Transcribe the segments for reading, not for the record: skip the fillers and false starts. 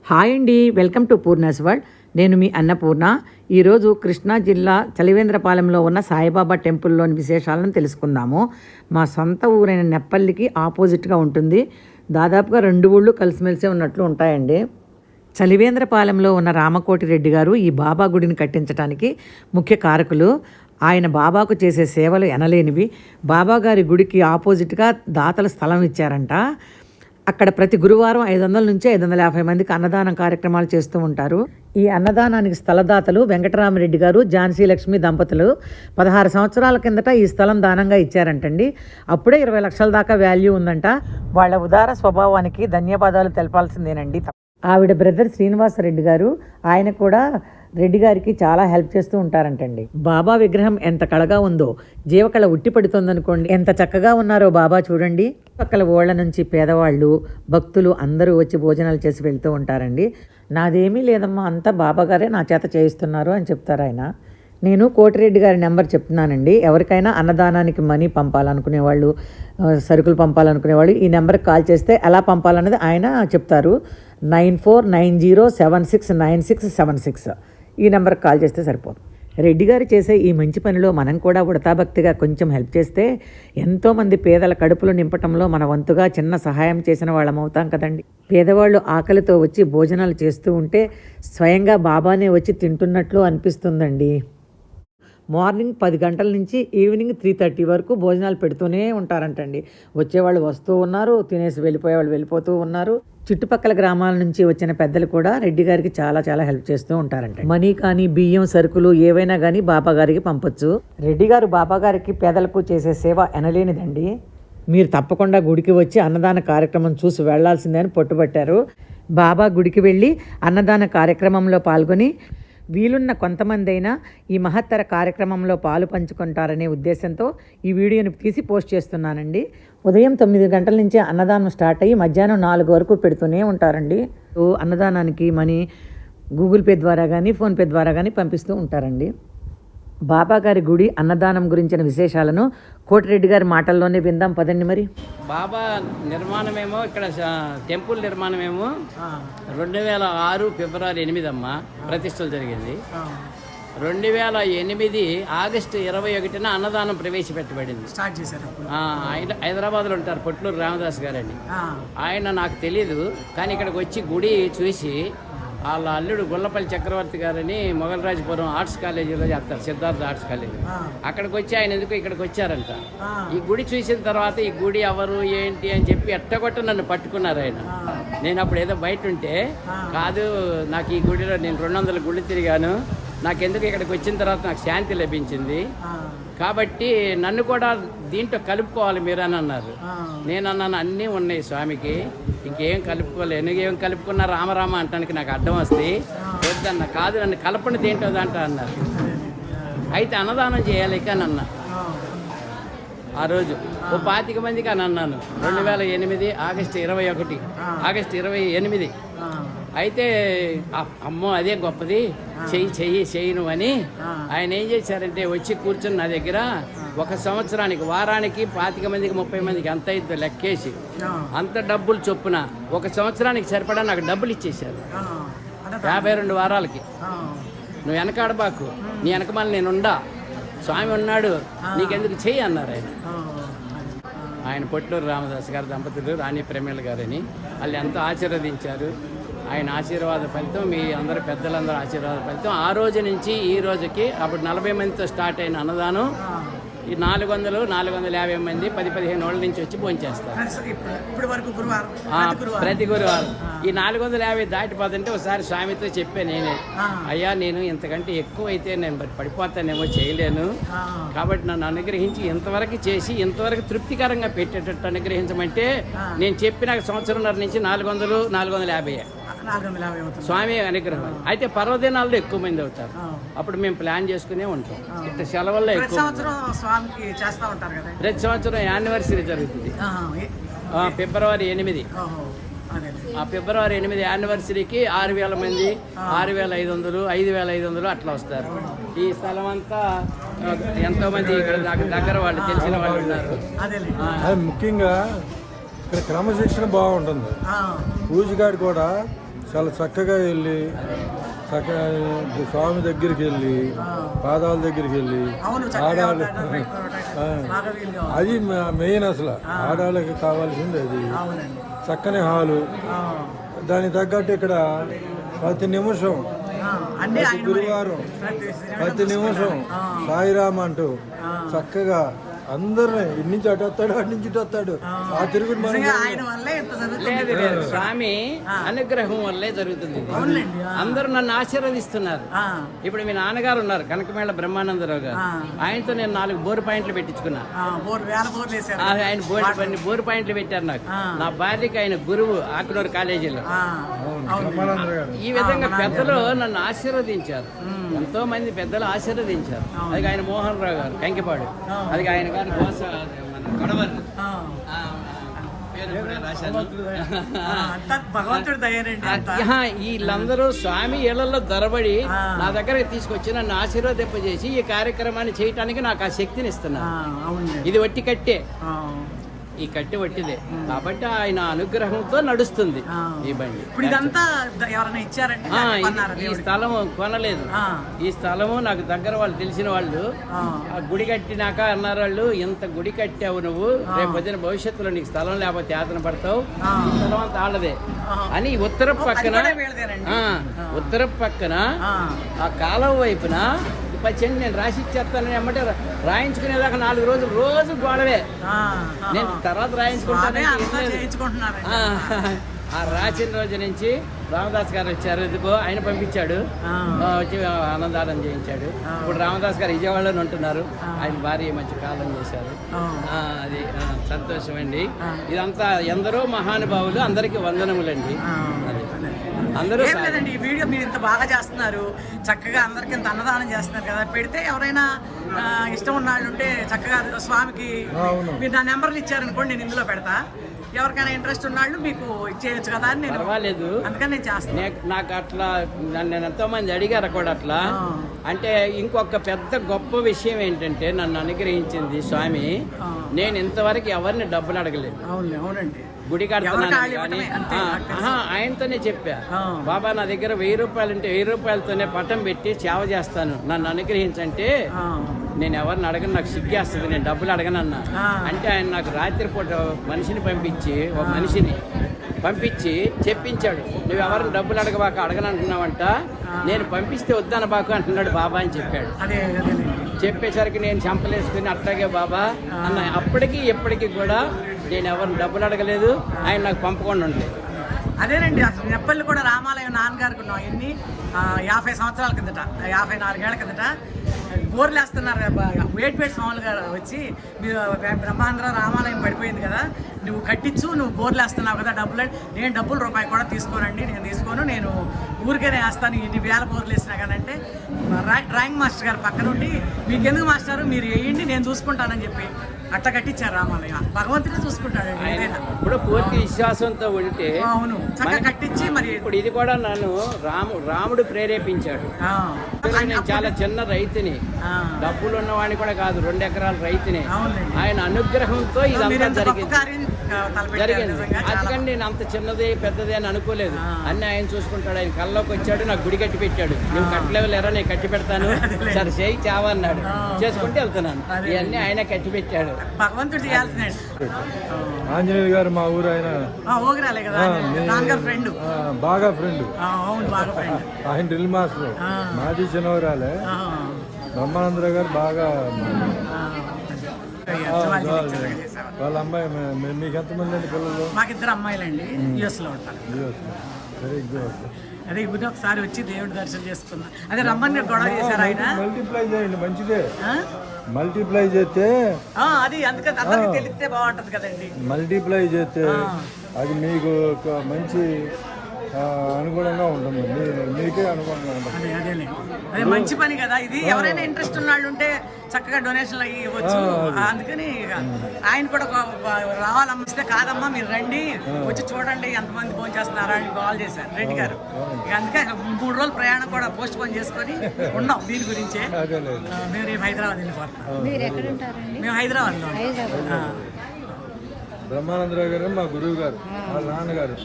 Hi అండి, welcome to Poorna's world. నేను మీ అన్నపూర్ణ. ఈరోజు కృష్ణా జిల్లా చలివేంద్రపాలెంలో ఉన్న సాయిబాబా టెంపుల్లోని విశేషాలను తెలుసుకుందాము. మా సొంత ఊరైన నెప్పల్లికి ఆపోజిట్గా ఉంటుంది. దాదాపుగా 2 ఊళ్ళు కలిసిమెలిసే ఉన్నట్లు ఉంటాయండి. చలివేంద్రపాలెంలో ఉన్న రామకోటి రెడ్డి గారు ఈ బాబా గుడిని కట్టించడానికి ముఖ్య కారకులు. ఆయన బాబాకు చేసే సేవలు ఎనలేనివి. బాబా గారి గుడికి ఆపోజిట్గా దాతల స్థలం ఇచ్చారంట. అక్కడ ప్రతి గురువారం 500 నుంచి 550 మందికి అన్నదానం కార్యక్రమాలు చేస్తూ ఉంటారు. ఈ అన్నదానానికి స్థలదాతలు వెంకటరామరెడ్డి గారు, ఝాన్సీ లక్ష్మి దంపతులు 16 సంవత్సరాల కిందట ఈ స్థలం దానంగా ఇచ్చారంటండి. అప్పుడే 20 లక్షల దాకా వాల్యూ ఉందంట. వాళ్ళ ఉదార స్వభావానికి ధన్యవాదాలు తెలపాల్సిందేనండి. ఆవిడ బ్రదర్ శ్రీనివాసరెడ్డి గారు, ఆయన కూడా రెడ్డి గారికి చాలా హెల్ప్ చేస్తూ ఉంటారంటండి. బాబా విగ్రహం ఎంత కళగా ఉందో, జీవకళ ఉట్టి పడుతుందనుకోండి. ఎంత చక్కగా ఉన్నారో బాబా చూడండి. పక్కల ఓళ్ల నుంచి పేదవాళ్ళు, భక్తులు అందరూ వచ్చి భోజనాలు చేసి వెళ్తూ ఉంటారండి. నాదేమీ లేదమ్మా, అంతా బాబా గారే నా చేత చేయిస్తున్నారు అని చెప్తారు ఆయన. నేను కోటిరెడ్డి గారి నెంబర్ చెప్తున్నానండి. ఎవరికైనా అన్నదానానికి మనీ పంపాలనుకునే వాళ్ళు, సరుకులు పంపాలనుకునే వాళ్ళు ఈ నెంబర్కి కాల్ చేస్తే ఎలా పంపాలన్నది ఆయన చెప్తారు. 9490769676 ఈ నెంబర్కి కాల్ చేస్తే సరిపోతుంది. రెడ్డి గారు చేసే ఈ మంచి పనిలో మనం కూడా ఉడతాభక్తిగా కొంచెం హెల్ప్ చేస్తే ఎంతోమంది పేదల కడుపులు నింపటంలో మన వంతుగా చిన్న సహాయం చేసిన వాళ్ళం అవుతాం కదండి. పేదవాళ్ళు ఆకలితో వచ్చి భోజనాలు చేస్తూ ఉంటే స్వయంగా బాబానే వచ్చి తింటున్నట్లు అనిపిస్తుందండి. మార్నింగ్ 10 గంటల నుంచి ఈవినింగ్ 3:30 వరకు భోజనాలు పెడుతూనే ఉంటారంటండి. వచ్చేవాళ్ళు వస్తూ ఉన్నారు, తినేసి వెళ్ళిపోయేవాళ్ళు వెళ్ళిపోతూ ఉన్నారు. చుట్టుపక్కల గ్రామాల నుంచి వచ్చిన పెద్దలు కూడా రెడ్డి గారికి చాలా చాలా హెల్ప్ చేస్తూ ఉంటారంట. మనీ కానీ, బియ్యం, సరుకులు ఏవైనా కానీ బాబా గారికి పంపొచ్చు. రెడ్డి గారు బాబా గారికి పేదలకు చేసే సేవ ఎనలేనిదండి. మీరు తప్పకుండా గుడికి వచ్చి అన్నదాన కార్యక్రమం చూసి వెళ్లాల్సిందే అని పట్టుబట్టారు. బాబా గుడికి వెళ్ళి అన్నదాన కార్యక్రమంలో పాల్గొని వీలున్న కొంతమంది అయినా ఈ మహత్తర కార్యక్రమంలో పాలు పంచుకుంటారనే ఉద్దేశంతో ఈ వీడియోని తీసి పోస్ట్ చేస్తున్నానండి. ఉదయం 9 గంటల నుంచి అన్నదానం స్టార్ట్ అయ్యి మధ్యాహ్నం 4 వరకు పెడుతూనే ఉంటారండి. అన్నదానానికి మనీ గూగుల్ పే ద్వారా కానీ, ఫోన్పే ద్వారా కానీ పంపిస్తూ ఉంటారండి. బాబా గారి గుడి అన్నదానం గురించిన విశేషాలను కోటిరెడ్డి గారి మాటల్లోనే విందాం పదండి. మరి బాబా నిర్మాణమేమో ఇక్కడ టెంపుల్ నిర్మాణమేమో 2006 ఫిబ్రవరి 8 అమ్మ ప్రతిష్టలు జరిగింది. 2008 ఆగస్టు 21న అన్నదానం ప్రవేశపెట్టబడింది. స్టార్ట్ చేశారు. హైదరాబాద్లో ఉంటారు పొట్లూరు రామదాస్ గారని. ఆయన నాకు తెలీదు, కానీ ఇక్కడికి వచ్చి గుడి చూసి వాళ్ళ అల్లుడు గుల్లపల్లి చక్రవర్తి గారని మొగల్రాజపురం ఆర్ట్స్ కాలేజీలో చేస్తారు, సిద్ధార్థ ఆర్ట్స్ కాలేజీ. అక్కడికి వచ్చి ఆయన ఎందుకు ఇక్కడికి వచ్చారంట. ఈ గుడి చూసిన తర్వాత ఈ గుడి ఎవరు ఏంటి అని చెప్పి ఎట్టగొట్ట నన్ను పట్టుకున్నారు ఆయన. నేను అప్పుడు ఏదో బయట ఉంటే, కాదు నాకు ఈ గుడిలో నేను 200 గుళ్ళు తిరిగాను, నాకెందుకు ఇక్కడికి వచ్చిన తర్వాత నాకు శాంతి లభించింది, కాబట్టి నన్ను కూడా దీంట్లో కలుపుకోవాలి మీరు అని అన్నారు. నేను అన్నాను అన్నీ ఉన్నాయి స్వామికి, ఇంకేం కలుపుకోలేను. ఏం కలుపుకున్నా రామరామ అంటానికి నాకు అడ్డం వస్తే వద్దన్న. కాదు నన్ను కలపని దేంటో దాంట్లో అన్నారు. అయితే అన్నదానం చేయాలి అని అన్నా. ఆ రోజు 25 మందికి అని అన్నాను. 2008 ఆగస్టు 28. అయితే అమ్మో అదే గొప్పది, చెయ్యను అని ఆయన ఏం చేశారంటే వచ్చి కూర్చుని నా దగ్గర 1 సంవత్సరానికి వారానికి 25 మందికి 30 మందికి ఎంత అయితే లెక్కేసి అంత డబ్బులు చొప్పున 1 సంవత్సరానికి సరిపడా నాకు డబ్బులు ఇచ్చేశారు. 52 వారాలకి. నువ్వు వెనకాడబాకు, నీ వెనకమాల నేనుండా, స్వామి ఉన్నాడు, నీకెందుకు చెయ్యి అన్నారు ఆయన. ఆయన పొట్లూరు రామదాస్ గారు దంపతులు, రాణి ప్రేమేల గారని వాళ్ళు ఎంతో ఆశీర్వదించారు. ఆయన ఆశీర్వాద ఫలితం, మీ అందరు పెద్దలందరూ ఆశీర్వాద ఫలితం. ఆ రోజు నుంచి ఈ రోజుకి అప్పుడు 40 మందితో స్టార్ట్ అయిన అన్నదానం ఈ 400-450 మంది 10-15 ఏళ్ళ నుంచి వచ్చి భోంచేస్తారు ప్రతి గురువారం. ఈ 450 దాటిపోతుంటే ఒకసారి స్వామితో చెప్పే నేనే, అయ్యా నేను ఇంతకంటే ఎక్కువ అయితే నేను పడిపోతానేమో, చేయలేను, కాబట్టి నన్ను అనుగ్రహించి ఇంతవరకు చేసి ఇంతవరకు తృప్తికరంగా పెట్టేటట్టు అనుగ్రహించమంటే నేను చెప్పిన 1.5 సంవత్సరం నుంచి 400-450 స్వామి అనుగ్రహం. అయితే పర్వదినాల్లో ఎక్కువ మంది అవుతారు. అప్పుడు మేము ప్లాన్ చేసుకునే ఉంటాం. ఇట్లా సెలవుల్లో ఎక్కువ ప్రతి సంవత్సరం యానివర్సరీ జరుగుతుంది. ఫిబ్రవరి 8. ఆ ఫిబ్రవరి 8 యానివర్సరీకి 6,000 మంది, 6,500, 5,500 అట్లా వస్తారు. ఈ స్థలం అంతా ఎంతో మంది ఇక్కడ నాకు దగ్గర వాళ్ళు తెలిసిన వాళ్ళు ఉన్నారు. ముఖ్యంగా ఇక్కడ క్రమశిక్షణ బాగుంటుంది. పూజగాడు కూడా చాలా చక్కగా వెళ్ళి చక్కగా స్వామి దగ్గరికి వెళ్ళి పాదాల దగ్గరికి వెళ్ళి ఆడాలి. అది మెయిన్ అసలు ఆడాళ్ళకి కావాల్సింది అది. చక్కని హాలు, దానికి తగ్గట్టు ఇక్కడ ప్రతి నిమిషం ప్రతి గురువారం ప్రతి నిమిషం సాయిరామ్ అంటూ చక్కగా అందరిని ఇటు నుంచి అటు వస్తాడు, అటు నుంచి ఇటు వస్తాడు. ఆ తిరుగుడు లేదు స్వామి అనుగ్రహం వల్లే జరుగుతుంది. అందరూ నన్ను ఆశీర్వదిస్తున్నారు. ఇప్పుడు మీ నాన్నగారు ఉన్నారు కనకమేళ బ్రహ్మానందరావు గారు, ఆయనతో నేను 4 బోర్ పాయింట్లు పెట్టించుకున్నా. ఆయన బోర్ పాయింట్లు పెట్టారు నాకు. నా భార్యకి ఆయన గురువు ఆకునూరు కాలేజీలో. ఈ విధంగా పెద్దలు నన్ను ఆశీర్వదించారు, ఎంతో మంది పెద్దలు ఆశీర్వదించారు. అది ఆయన మోహన్ రావు గారు కంకిపాడు, అది ఆయన గారు గోస మన గొడవలు వీళ్ళందరూ స్వామి ఏళ్లలో దొరబడి నా దగ్గరకు తీసుకొచ్చి నన్ను ఆశీర్వదింపజేసి ఈ కార్యక్రమాన్ని చేయటానికి నాకు ఆ శక్తిని ఇస్తున్నారు. ఇది వట్టి కట్టే, ఈ కట్టె వట్టిదే కాబట్టి ఆయన అనుగ్రహంతో నడుస్తుంది ఈ బండి. ఈ స్థలం కొనలేదు, ఈ స్థలము నాకు దగ్గర వాళ్ళు తెలిసిన వాళ్ళు. ఆ గుడి కట్టినాక అన్నారు వాళ్ళు, ఇంత గుడి కట్టావు నువ్వు, రేపు పొద్దున భవిష్యత్తులో నీకు స్థలం లేకపోతే యాతన పడతావు, ఈ స్థలం అంతా ఆళ్ళదే అని ఉత్తరపు పక్కన ఆ కాలువ వైపున పచ్చని నేను రాసి ఇచ్చేస్తానని అమ్మంటే రాయించుకునేదాకా 4 రోజులు రోజు గొడవే. నేను తర్వాత రాయించుకుంటాను. ఆ రాసిన రోజు నుంచి రామదాస్ గారు వచ్చారు, ఎందుకో ఆయన పంపించాడు, వచ్చి ఆనందానం చేయించాడు. ఇప్పుడు రామదాస్ గారు విజయవాడలోనే ఉంటున్నారు, ఆయన భార్య మంచి కాలం చేశారు. అది సంతోషం అండి. ఇదంతా ఎందరో మహానుభావులు, అందరికీ వందనములండి. అది అందరూ ఈ వీడియో మీరు ఇంత బాగా చేస్తున్నారు, చక్కగా అందరికి ఇంత అన్నదానం చేస్తున్నారు కదా, పెడితే ఎవరైనా ఇష్టం ఉన్న వాళ్ళు ఉంటే చక్కగా స్వామికి మీరు నా నెంబర్లు ఇచ్చారనుకోండి, నేను ఇందులో పెడతా. ఎవరికైనా ఇంట్రెస్ట్ ఉన్నాళ్ళు మీకు ఇచ్చేయచ్చు కదా అని నేను పర్వాలేదు, అందుకని నేను చేస్తాను. నాకు అట్లా నన్ను ఎంతో మంది అడిగారు కూడా అట్లా. అంటే ఇంకొక పెద్ద గొప్ప విషయం ఏంటంటే నన్ను అనుగ్రహించింది స్వామి, నేను ఇంతవరకు ఎవరిని డబ్బులు అడగలేదు. అవునండి, గుడి కడుతున్నాను కానీ ఆయనతోనే చెప్పా, బాబా నా దగ్గర 1000 రూపాయలు ఉంటే 1000 రూపాయలతోనే పట్టం పెట్టి సేవ చేస్తాను, నన్ను అనుగ్రహించంటే నేను ఎవరిని అడగను, నాకు సిగ్గేస్తుంది, నేను డబ్బులు అడగనన్నా. అంటే ఆయన నాకు రాత్రిపూట మనిషిని పంపించి, ఒక మనిషిని పంపించి చెప్పించాడు, నువ్వు ఎవరిని డబ్బులు అడగబాక, అడగనంటున్నావంట, నేను పంపిస్తే వద్దనబాకు అంటున్నాడు బాబా అని చెప్పాడు. చెప్పేసరికి నేను చంపలేసుకుని అట్లాగే బాబా అన్న. అప్పటికి ఎప్పటికీ కూడా నేను ఎవరిని డబ్బులు అడగలేదు, ఆయన నాకు పంపకుండా ఉండలేదు. అదేనండి, అసలు నెప్పల్లి కూడా రామాలయం నాన్నగారికి ఉన్నాం ఎన్ని 50 సంవత్సరాల కిందట, 54 ఏళ్ల కిందట బోర్లు వేస్తున్నారు. వేటిపేట స్వాములు గారు వచ్చి, మీరు బ్రహ్మాంధ్ర రామాలయం పడిపోయింది కదా, నువ్వు కట్టించు, నువ్వు బోర్లు వేస్తున్నావు కదా, డబ్బులు. నేను డబ్బులు రూపాయి కూడా తీసుకోనండి, నేను తీసుకోను, నేను ఊరికేనే వేస్తాను, ఇన్ని వేల బోర్లు వేసినా కానీ అంటే డ్రాయింగ్ మాస్టర్ గారు పక్క నుండి, మీకెందుకు మాస్టారు, మీరు వేయండి, నేను చూసుకుంటానని చెప్పి అట్లా కట్టించారు రామాలయం. భగవంతుడే చూసుకుంటాడు ఏదైనా. ఇప్పుడు పూర్తి విశ్వాసంతో ఉంటే అవును చక్కగా కట్టించి. మరి ఇప్పుడు ఇది కూడా నన్ను రాముడు ప్రేరేపించాడు. నేను చాలా చిన్న రైతుని, డబ్బులు ఉన్నవాడిని కూడా కాదు, 2 ఎకరాల రైతుని. ఆయన అనుగ్రహంతో ఇదంతా జరిగింది. అందుకని నేను అంత చిన్నది పెద్దది అని అనుకోలేదు, అన్ని ఆయన చూసుకుంటాడు. ఆయన కల్లోకి వచ్చాడు, నాకు గుడి కట్టి పెట్టాడు, నువ్వు కట్టలేవలేరా, నేను కట్టి పెడతాను, సరే చేయి చావా అన్నాడు, చేసుకుంటే వెళ్తున్నాను. ఇవన్నీ ఆయన కట్టి పెట్టాడు. భగవంతుడు చేయాల్సిన ఆంజనేయులు గారు మా ఊరు, ఆయన ఫ్రెండ్, బాగా ఫ్రెండ్. ఆయన డ్రిల్ మాస్టర్, మాది చిన్నవరాలే. బ్రహ్మానందరావు గారు బాగా వాళ్ళ అమ్మాయి. మీకు ఎంతమంది అండి పిల్లలు? మాకు 2 అమ్మాయిలండి, యుఎస్ లో ఉంటారు. Very good. అదే ఇప్పుడు ఒకసారి వచ్చి దేవుడి దర్శనం చేసుకున్నా. అదే రమ్మని గొడవ చేశారు ఆయన. మల్టిప్లై చేయండి, మంచిదే. మల్టిప్లై చేస్తే అది అందుకని అందరికి తెలిస్తే బాగుంటది కదండి. మల్టిప్లై చేస్తే అది మీకు మంచి అనుగుణంగా ఉంటుంది, మీకే అనుగుణంగా ఉంటుంది. అదే మంచి పని కదా ఇది. ఎవరైనా ఇంట్రెస్ట్ ఉన్న వాళ్ళు ఉంటే చక్కగా డొనేషన్లు ఇవ్వచ్చు. అందుకని ఆయన కూడా రావాలమ్మిస్తే, కాదమ్మా మీరు రండి, వచ్చి చూడండి ఎంతమంది ఫోన్ చేస్తున్నారా అని కాల్ చేశారు రెడ్డి గారు. అందుకే 3 రోజులు ప్రయాణం కూడా పోస్ట్ పోన్ చేసుకొని ఉన్నాం దీని గురించే. మేము రేపు హైదరాబాద్ వెళ్ళిపోతాం. మేము హైదరాబాద్లో. బ్రహ్మానందరావు గారు మా గురువు గారు, వాళ్ళ నాన్నగారు.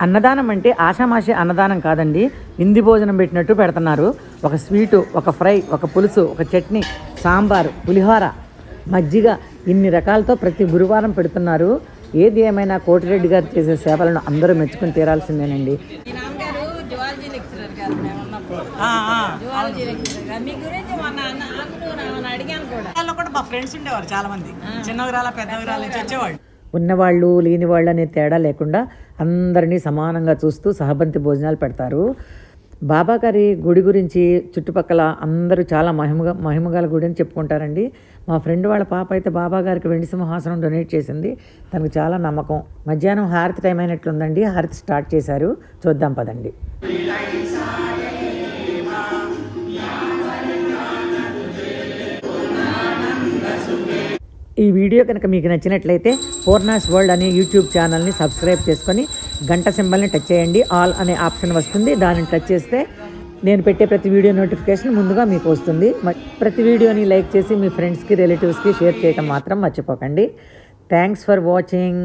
అన్నదానం అంటే ఆషామాషి అన్నదానం కాదండి, విందు భోజనం పెట్టినట్టు పెడుతున్నారు. ఒక స్వీటు, ఒక ఫ్రై, ఒక పులుసు, ఒక చట్నీ, సాంబారు, పులిహోర, మజ్జిగ, ఇన్ని రకాలతో ప్రతి గురువారం పెడుతున్నారు. ఏది ఏమైనా కోటిరెడ్డి గారు చేసే సేవలను అందరూ మెచ్చుకుని తీరాల్సిందేనండి. మా ఫ్రెండ్స్ ఉండేవారు చాలా మంది, చిన్నవరాల పెద్దవరాల నుంచి వచ్చేవాళ్ళు. ఉన్నవాళ్ళు లేని వాళ్ళు అనే తేడా లేకుండా అందరినీ సమానంగా చూస్తూ సహబంతి భోజనాలు పెడతారు. బాబా గారి గుడి గురించి చుట్టుపక్కల అందరూ చాలా మహిమగల గుడి అని చెప్పుకుంటారండి. మా ఫ్రెండ్ వాళ్ళ పాప అయితే బాబా గారికి వెండి సింహాసనం డొనేట్ చేసింది. తనకు చాలా నమ్మకం. మధ్యాహ్నం హారతి టైం అయినట్లుందండి, హారతి స్టార్ట్ చేశారు. చూద్దాం పదండి. ఈ వీడియో కనుక మీకు నచ్చినట్లయితే పూర్ణాస్ వరల్డ్ అనే యూట్యూబ్ ఛానల్ని సబ్స్క్రైబ్ చేసుకొని గంట సింబల్ని టచ్ చేయండి. ఆల్ అనే ఆప్షన్ వస్తుంది, దానిని టచ్ చేస్తే నేను పెట్టే ప్రతి వీడియో నోటిఫికేషన్ ముందుగా మీకు వస్తుంది. ప్రతి వీడియోని లైక్ చేసి మీ ఫ్రెండ్స్కి, రిలేటివ్స్కి షేర్ చేయడం మాత్రం మర్చిపోకండి. Thanks for watching.